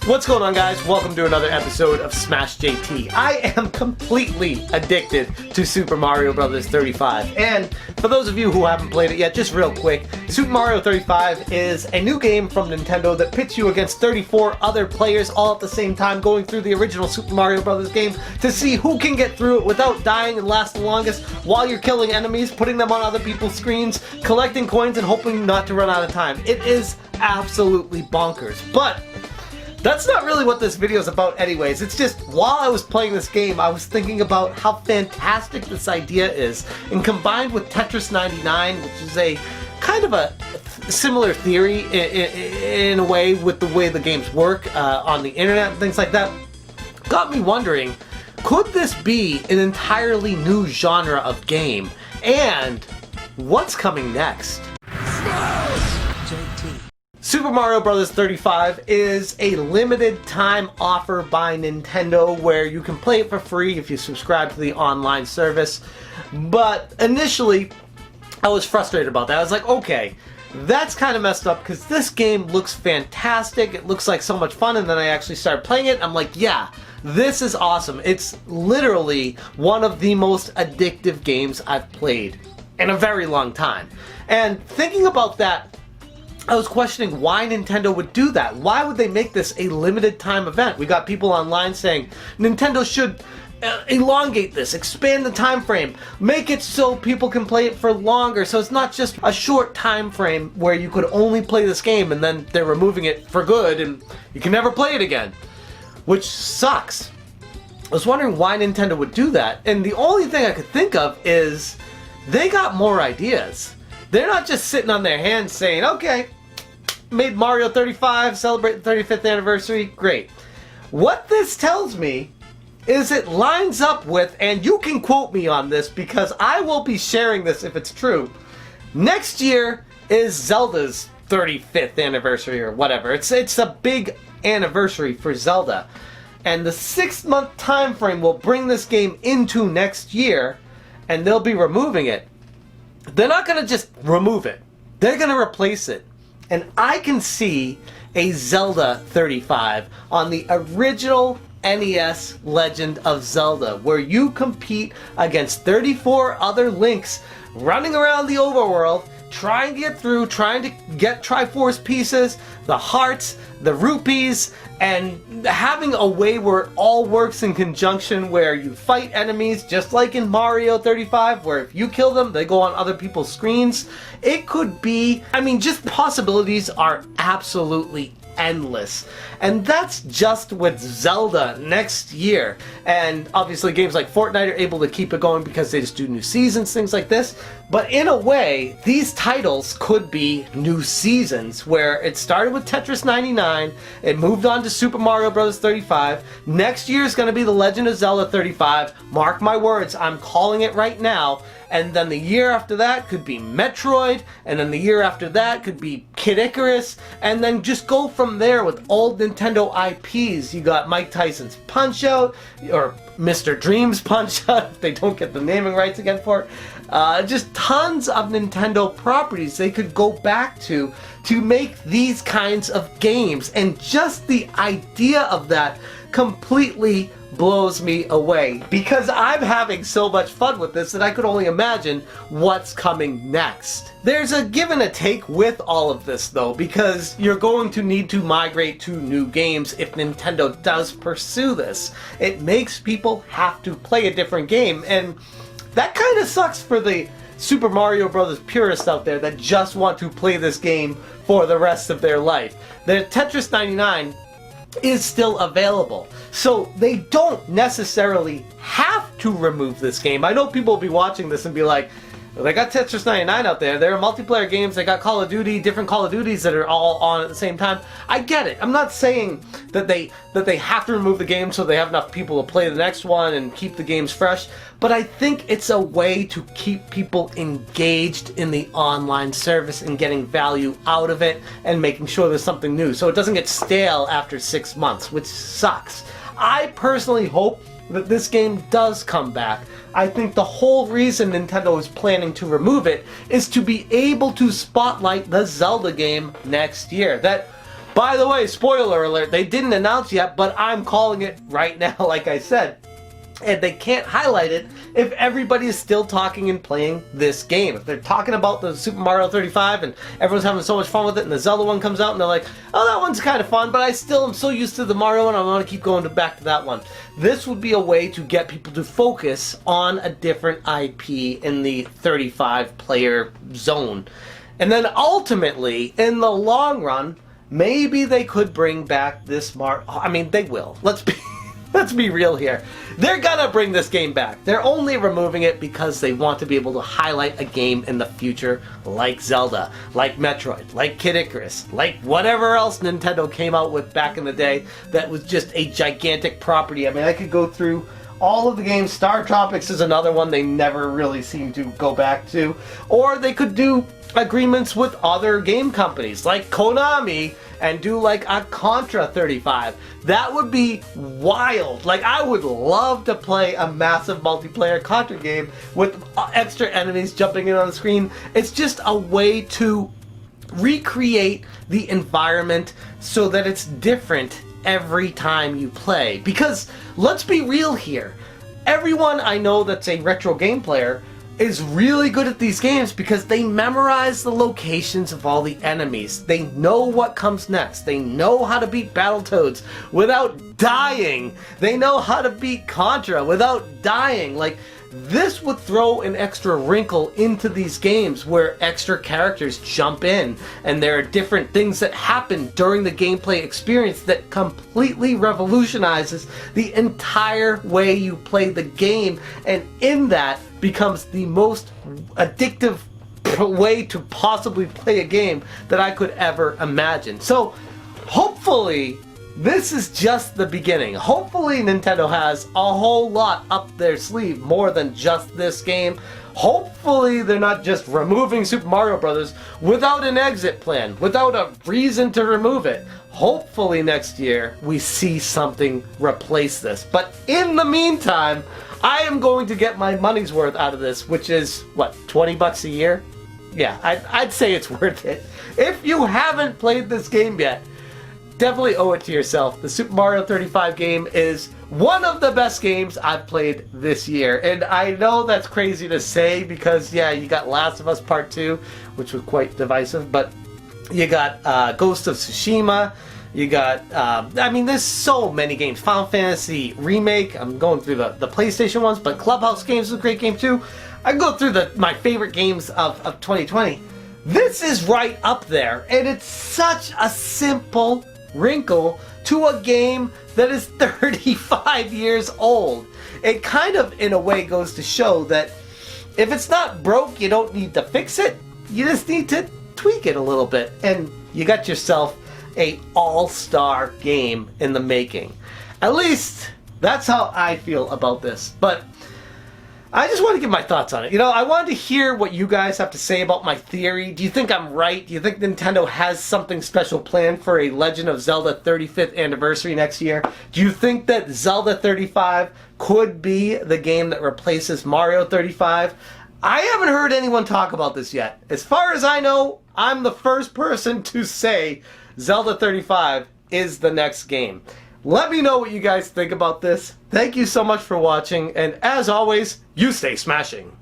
What's going on, guys? Welcome to another episode of Smash JT. I am completely addicted to Super Mario Bros. 35. And for those of you who haven't played it yet, just real quick, Super Mario 35 is a new game from Nintendo that pits you against 34 other players all at the same time, going through the original Super Mario Bros. Game to see who can get through it without dying and last the longest while you're killing enemies, putting them on other people's screens, collecting coins, and hoping not to run out of time. It is absolutely bonkers. But that's not really what this video is about anyways. It's just, while I was playing this game, I was thinking about how fantastic this idea is. And combined with Tetris 99, which is a kind of a similar theory in a way with the way the games work on the internet and things like that, got me wondering, could this be an entirely new genre of game? And what's coming next? Super Mario Bros. 35 is a limited time offer by Nintendo where you can play it for free if you subscribe to the online service. But initially, I was frustrated about that. I was like, okay, that's kind of messed up because this game looks fantastic. It looks like so much fun, and then I actually started playing it. I'm like, yeah, this is awesome. It's literally one of the most addictive games I've played in a very long time. And thinking about that, I was questioning why Nintendo would do that. Why would they make this a limited time event? We got people online saying Nintendo should elongate this, expand the time frame, make it so people can play it for longer, so it's not just a short time frame where you could only play this game and then they're removing it for good and you can never play it again, which sucks. I was wondering why Nintendo would do that, and the only thing I could think of is they got more ideas. They're not just sitting on their hands saying, okay, made Mario 35, celebrate the 35th anniversary, great. What this tells me is it lines up with, and you can quote me on this because I will be sharing this if it's true, next year is Zelda's 35th anniversary or whatever. It's a big anniversary for Zelda. And the 6-month time frame will bring this game into next year, and they'll be removing it. They're not going to just remove it. They're going to replace it. And I can see a Zelda 35 on the original NES Legend of Zelda, where you compete against 34 other Links running around the overworld, trying to get through, trying to get Triforce pieces, the hearts, the rupees, and having a way where it all works in conjunction, where you fight enemies just like in Mario 35, where if you kill them, they go on other people's screens. It could be, I mean, just possibilities are absolutely endless. And that's just with Zelda next year. And obviously games like Fortnite are able to keep it going because they just do new seasons, things like this. But in a way, these titles could be new seasons, where it started with Tetris 99, it moved on to Super Mario Bros. 35, next year is going to be The Legend of Zelda 35, mark my words, I'm calling it right now. And then the year after that could be Metroid, and then the year after that could be Kid Icarus, and then just go from there with old Nintendo IPs. You got Mike Tyson's Punch-Out, or Mr. Dream's Punch-Out, if they don't get the naming rights again for it. Just tons of Nintendo properties they could go back to make these kinds of games. And just the idea of that completely blows me away, because I'm having so much fun with this that I could only imagine what's coming next. There's a give and a take with all of this though, because you're going to need to migrate to new games if Nintendo does pursue this. It makes people have to play a different game, and that kind of sucks for the Super Mario Bros. Purists out there that just want to play this game for the rest of their life. The Tetris 99 is still available, so they don't necessarily have to remove this game. I know people will be watching this and be like, well, they got Tetris 99 out there, there are multiplayer games, they got Call of Duty, different Call of Duties that are all on at the same time. I get it. I'm not saying that they have to remove the game so they have enough people to play the next one and keep the games fresh, but I think it's a way to keep people engaged in the online service and getting value out of it and making sure there's something new, so it doesn't get stale after 6 months, which sucks. I personally hope that this game does come back. I think the whole reason Nintendo is planning to remove it is to be able to spotlight the Zelda game next year. That By the way, spoiler alert, they didn't announce yet, but I'm calling it right now, like I said. And they can't highlight it if everybody is still talking and playing this game. If they're talking about the Super Mario 35 and everyone's having so much fun with it, and the Zelda one comes out and they're like, oh, that one's kind of fun, but I still am so used to the Mario one, I want to keep going back to that one. This would be a way to get people to focus on a different IP in the 35 player zone. And then ultimately, in the long run, maybe they could bring back this Mario. I mean, they will. Let's be real here. They're gonna bring this game back. They're only removing it because they want to be able to highlight a game in the future like Zelda, like Metroid, like Kid Icarus, like whatever else Nintendo came out with back in the day that was just a gigantic property. I mean, I could go through all of the games. Star Tropics is another one they never really seem to go back to. Or they could do agreements with other game companies like Konami and do like a Contra 35. That would be wild. Like, I would love to play a massive multiplayer Contra game with extra enemies jumping in on the screen. It's just a way to recreate the environment so that it's different every time you play. Because let's be real here, everyone I know that's a retro game player is really good at these games because they memorize the locations of all the enemies. They know what comes next. They know how to beat Battletoads without dying. They know how to beat Contra without dying. Like, this would throw an extra wrinkle into these games where extra characters jump in and there are different things that happen during the gameplay experience that completely revolutionizes the entire way you play the game, and in that becomes the most addictive way to possibly play a game that I could ever imagine. So hopefully this is just the beginning. Hopefully Nintendo has a whole lot up their sleeve, more than just this game. Hopefully they're not just removing Super Mario Bros. Without an exit plan, without a reason to remove it. Hopefully next year we see something replace this. But in the meantime, I am going to get my money's worth out of this, which is, what, 20 bucks a year? Yeah, I'd say it's worth it. If you haven't played this game yet, definitely owe it to yourself. The Super Mario 35 game is one of the best games I've played this year. And I know that's crazy to say because, yeah, you got Last of Us Part 2, which was quite divisive, but you got Ghost of Tsushima, you got, I mean, there's so many games. Final Fantasy Remake, I'm going through the PlayStation ones, but Clubhouse Games is a great game too. I go through my favorite games of 2020. This is right up there, and it's such a simple wrinkle to a game that is 35 years old. It kind of, in a way, goes to show that if it's not broke, you don't need to fix it. You just need to tweak it a little bit, and you got yourself a all-star game in the making. At least that's how I feel about this. But I just want to give my thoughts on it. You know, I wanted to hear what you guys have to say about my theory. Do you think I'm right? Do you think Nintendo has something special planned for a Legend of Zelda 35th anniversary next year? Do you think that Zelda 35 could be the game that replaces Mario 35? I haven't heard anyone talk about this yet. As far as I know, I'm the first person to say Zelda 35 is the next game. Let me know what you guys think about this. Thank you so much for watching, and as always, you stay smashing.